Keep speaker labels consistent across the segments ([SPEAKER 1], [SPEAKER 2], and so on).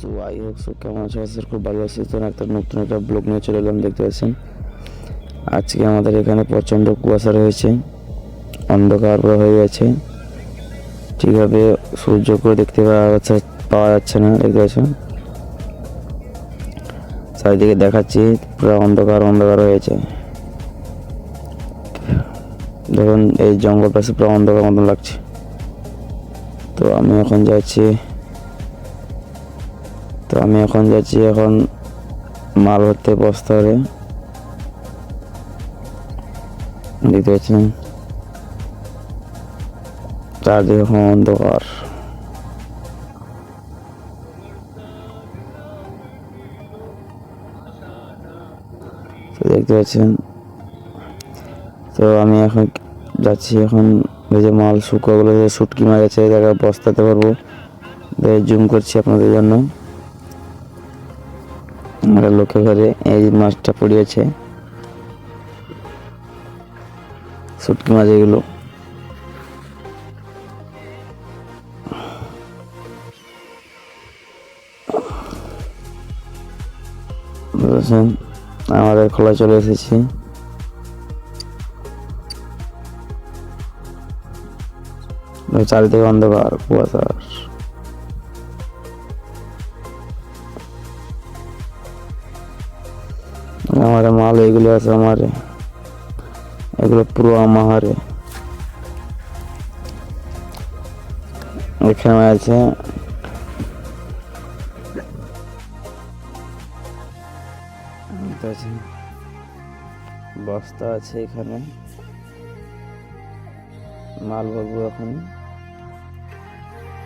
[SPEAKER 1] So I hope so কেমন আছো? Sir খুব ভালো আছি। তো একটা নতুন একটা ব্লগ নিয়ে চলে এলাম, দেখতে পাচ্ছেন। আজকে আমাদের এখানে প্রচণ্ড কুয়াশা রয়েছে, অন্ধকার হয়ে গেছে, ঠিকভাবে সূর্যকে দেখতে পাওয়া যাচ্ছে না, দেখতে পাচ্ছেন। চারিদিকে দেখাচ্ছি পুরো অন্ধকার অন্ধকার হয়েছে, দেখুন এই জঙ্গল পাশে পুরো অন্ধকার মতন লাগছে। তো আমি এখন যাচ্ছি এখন মাল ভরতে বস্তা ধরে, দেখতে পাচ্ছেন চারদিকে এখন অন্ধকার। তো দেখতে পাচ্ছেন, তো আমি এখন যাচ্ছি, এখন এই যে মাল শুকোগুলো যে শুটকি মাছ আছে জায়গা বস্তাতে পারবো, জুম করছি আপনাদের জন্য। আমরা লোকে ঘরে এই মাছটা পড়িয়েছে, শুটকি মাছ এগুলো। বুঝেছেন, আমাদের খোলা চলে এসেছি। চারিদিকে অন্ধকার কুয়াশা। আমার মাল এগুলো আছে, আমারে এগুলো পুরো আমারে। এখানে আছে বস্তা আছে, এখানে মাল ভরবো এখন।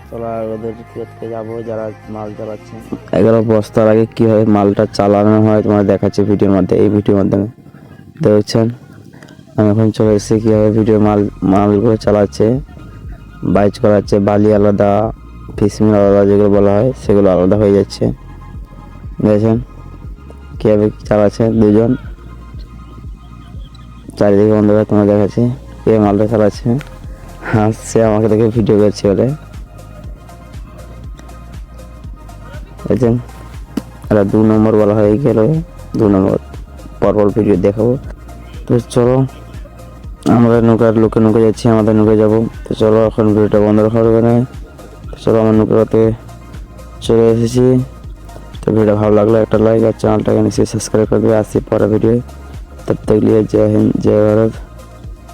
[SPEAKER 1] চলা ওদের ক্ষেতকে যাবো, যারা মাল চালাচ্ছে। 11 বস্তার আগে কীভাবে মালটা চালানো হয় তোমার দেখাচ্ছে ভিডিওর মধ্যে, এই ভিডিওর মাধ্যমে দেখছেন। আমি এখন চলে এসেছি কীভাবে মালগুলো চালাচ্ছে, বাইচ করাচ্ছে, বালি আলাদা, ফিসমিল আলাদা, যেগুলো বলা হয় সেগুলো আলাদা হয়ে যাচ্ছে। দেখেছেন কীভাবে চালাচ্ছে দুজন, চারিদিকে অন্ধকার তোমার দেখাচ্ছে। কে মালটা চালাচ্ছে, হাসছে, আমাকে দেখে ভিডিও করছে বলে। দেখছেন, এটা 2 নম্বর বলা হয়ে গেল, 2 নম্বর পরপর ভিডিও দেখাবো। তো চলো, আমরা লোকে নৌকা যাচ্ছি, আমাদের নৌকা যাবো। তো চলো এখন ভিডিওটা বন্ধ রাখা হবে না। তো চলো, আমার নৌকাতে চলে এসেছি। তো ভিডিও ভালো লাগলে একটা লাইক আর চ্যানেলটাকে নিশ্চয়ই সাবস্ক্রাইব করে দেবে। আসছি পরে ভিডিও, তব তক লিয়ে জয় হিন্দ, জয় ভারত,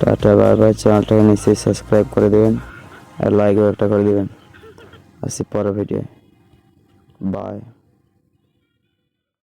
[SPEAKER 1] টাটা, বাই বাই। চ্যানেলটাকে নিশ্চয়ই সাবস্ক্রাইব করে দেবেন আর লাইকও একটা করে দেবেন। আসছি পরে ভিডিও, বাই।